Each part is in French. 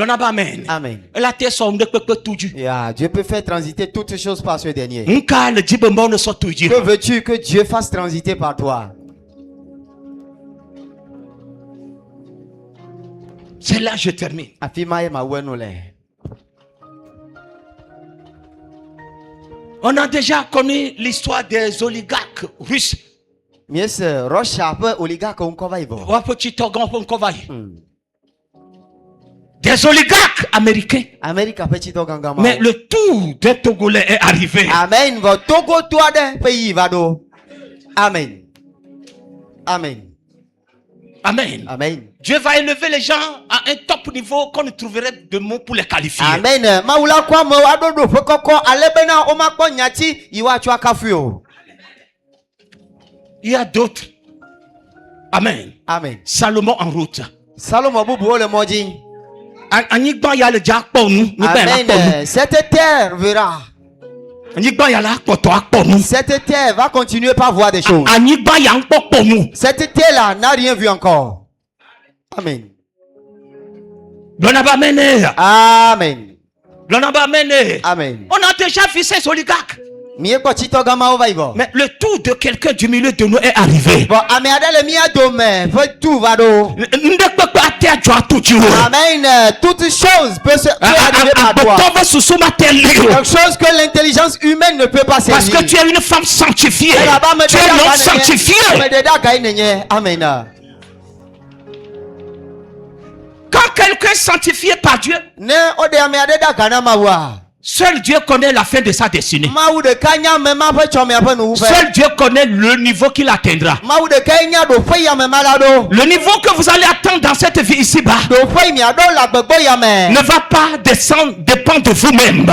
Amen. Amen. Yeah, Dieu peut faire transiter toutes choses par ce dernier. Que Que veux-tu que Dieu fasse transiter par toi? C'est là je termine. On a déjà connu l'histoire des oligarques russes. Des oligarques américains. Mais le tour des Togolais est arrivé. Amen. Amen. Amen. Amen. Amen. Dieu va élever les gens à un top niveau qu'on ne trouverait de mots pour les qualifier. Amen. Il y a d'autres. Amen. Amen. Salomon en route. Amen. Cette terre verra. Cette terre va continuer par voir des choses. Cette terre-là n'a rien vu encore. Amen. Amen. Amen. On a déjà vu ces oligarques. Mais le tour de quelqu'un du milieu de nous est arrivé. Amen. Toutes choses peuvent arriver à toi. Quelque chose que l'intelligence humaine ne peut pas saisir. Parce que tu es une femme sanctifiée. Tu es un homme sanctifié. Amen. Quand quelqu'un est sanctifié par Dieu, seul Dieu connaît la fin de sa destinée. Seul Dieu connaît le niveau qu'il atteindra. Le niveau que vous allez atteindre dans cette vie ici-bas ne va pas dépendre de vous-même,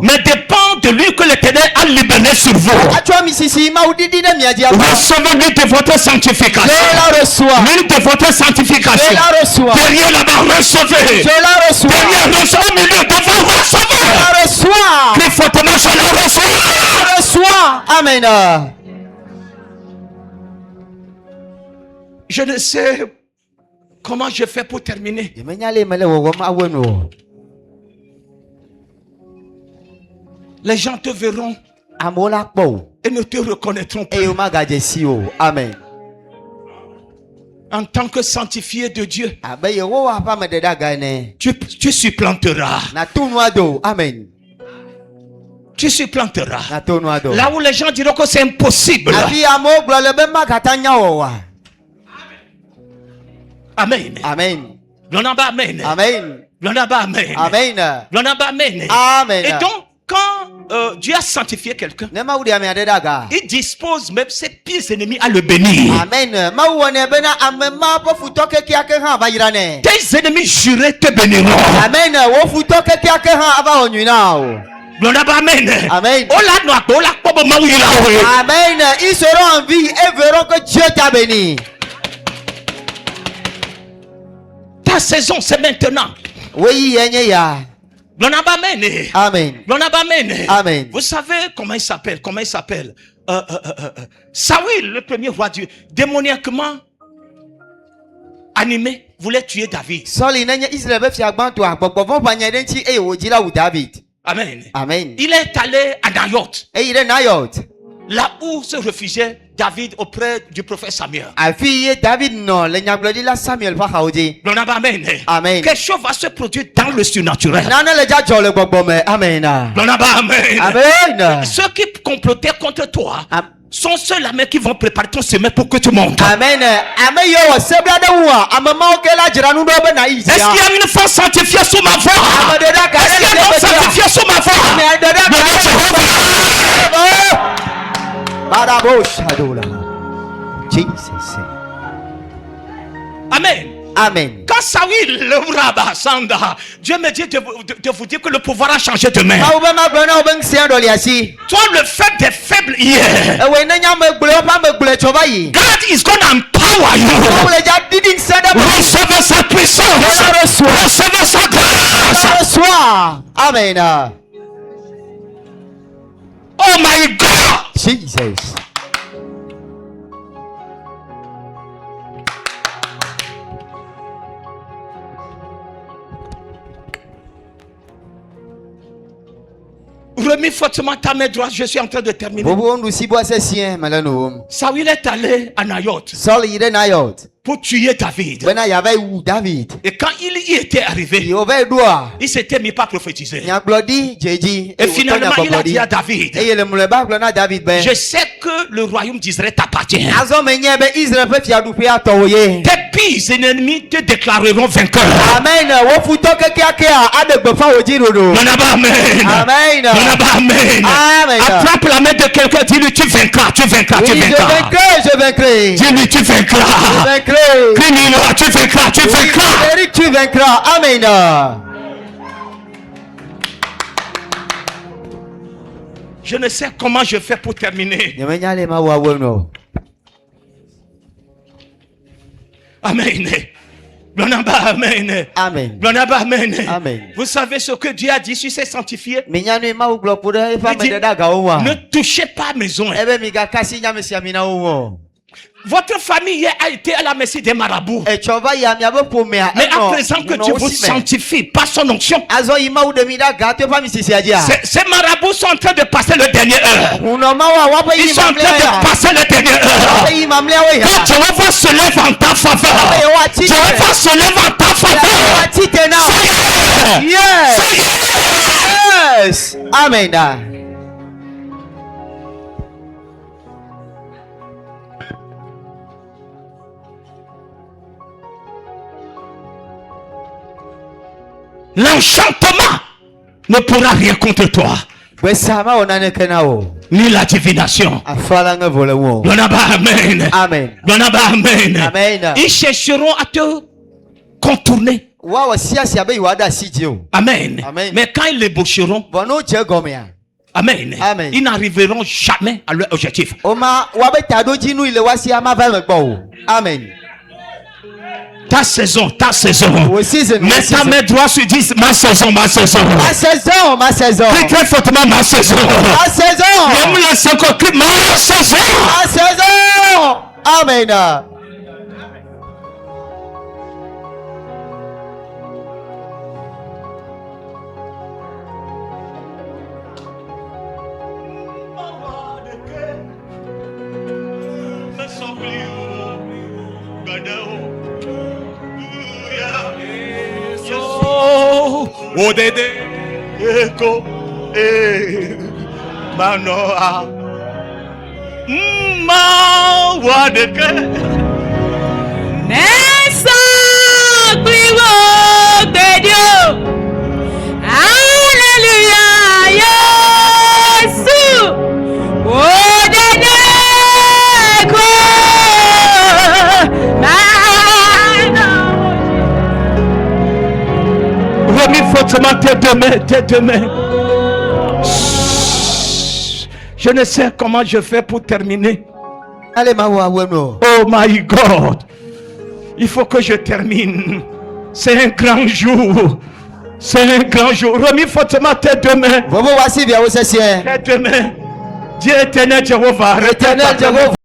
mais dépend de lui que l'Éternel a libéré sur vous. Recevez l'une de votre sanctification. L'une de votre sanctification. Derrière là-bas, recevez. Derrière, recevez au milieu de vous, recevez. Plus fortement, je la reçois. Amen. Je ne sais comment je fais pour terminer. Les gens te verront et ne te reconnaîtront plus. Amen. En tant que sanctifié de Dieu, tu supplanteras. Amen. Tu supplanteras. Là où les gens diront que c'est impossible. Amen. Amen. Amen. Amen. Amen. Amen. Amen. Amen. Et donc, quand Dieu a sanctifié quelqu'un, il dispose même ses pires ennemis à le bénir. Amen. Tes ennemis jurés te béniront. Amen. Amen. Amen. Amen. Amen. Ils seront en vie et verront que Dieu t'a béni. Ta saison, c'est maintenant. Oui, Amen. Amen. Amen. Vous savez comment il s'appelle? Saül, le premier roi Dieu, démoniaquement animé, voulait tuer David. Amen. Amen. Il est allé à Nayoth. Là où se réfugiait David auprès du prophète Samuel. Amen. Amen. Quelque chose va se produire dans le surnaturel. Amen. Amen. Ceux qui complotaient contre toi sont ceux-là même qui vont préparer ton chemin pour que tu montes. Amen. Est-ce qu'il y a une femme sanctifiée sous ma voix? Est-ce qu'il y a une femme sanctifiée sous ma voix? Jesus. Amen. Amen. Quand Saül, Dieu me dit de vous dire que le pouvoir a changé de main. Toi, le fait des faibles hier, God is going to empower you. Recevez sa puissance. Recevez sa grâce. Amen. Oh my God. Jesus. Remets fortement ta main droite, je suis en train de terminer. Saül est allé à Nayoth pour tuer David. Et quand il y était arrivé, il s'était mis pas à prophétiser. Et finalement, il a dit à David, je sais que le royaume d'Israël t'appartient. Tes pires ennemis te déclareront vainqueur. Amen. Amen. Amen. Attrape la main de quelqu'un, dis-lui tu vaincras, tu vaincras, tu vaincras. Je vaincrai. Dis-lui tu vaincras. Je vaincrai. Crie-le, tu vaincras, tu vaincras. Tu vaincras. Amen. Je ne sais comment je fais pour terminer. Amen. Amen. Amen. Amen. Amen. Vous savez ce que Dieu a dit sur ses sanctifiés? Il dit, ne touchez pas à maison. Votre famille a été à la merci des marabouts. Mais à présent que Dieu vous sanctifie par son onction, ces marabouts sont en train de passer le dernier heure. Ils sont en train de passer le dernier heure. Quand Dieu va se lever en ta faveur, Dieu va se lever en ta faveur. Yes. Amen. L'enchantement ne pourra rien contre toi. Ni la divination. Amen. Amen. Amen. Ils chercheront à te contourner. Amen. Mais quand ils l'ébaucheront, amen. Ils n'arriveront jamais à leur objectif. Amen. Ta saison. Mets ta main droite sur 10, ma saison. Ma saison. Crie très fortement ma saison. Ma saison. Ma saison. Amen. Oh Dédé, Eko, Manoa, Ma Wadeke, Nessa Clivo de Dieu, Alléluia, Jésus, oh Dédé, Eko, remis fortement tes deux mains. Je ne sais comment je fais pour terminer. Oh my God. Il faut que je termine. C'est un grand jour. Remis fortement tes deux mains. Tes deux mains. Dieu éternel Jéhovah.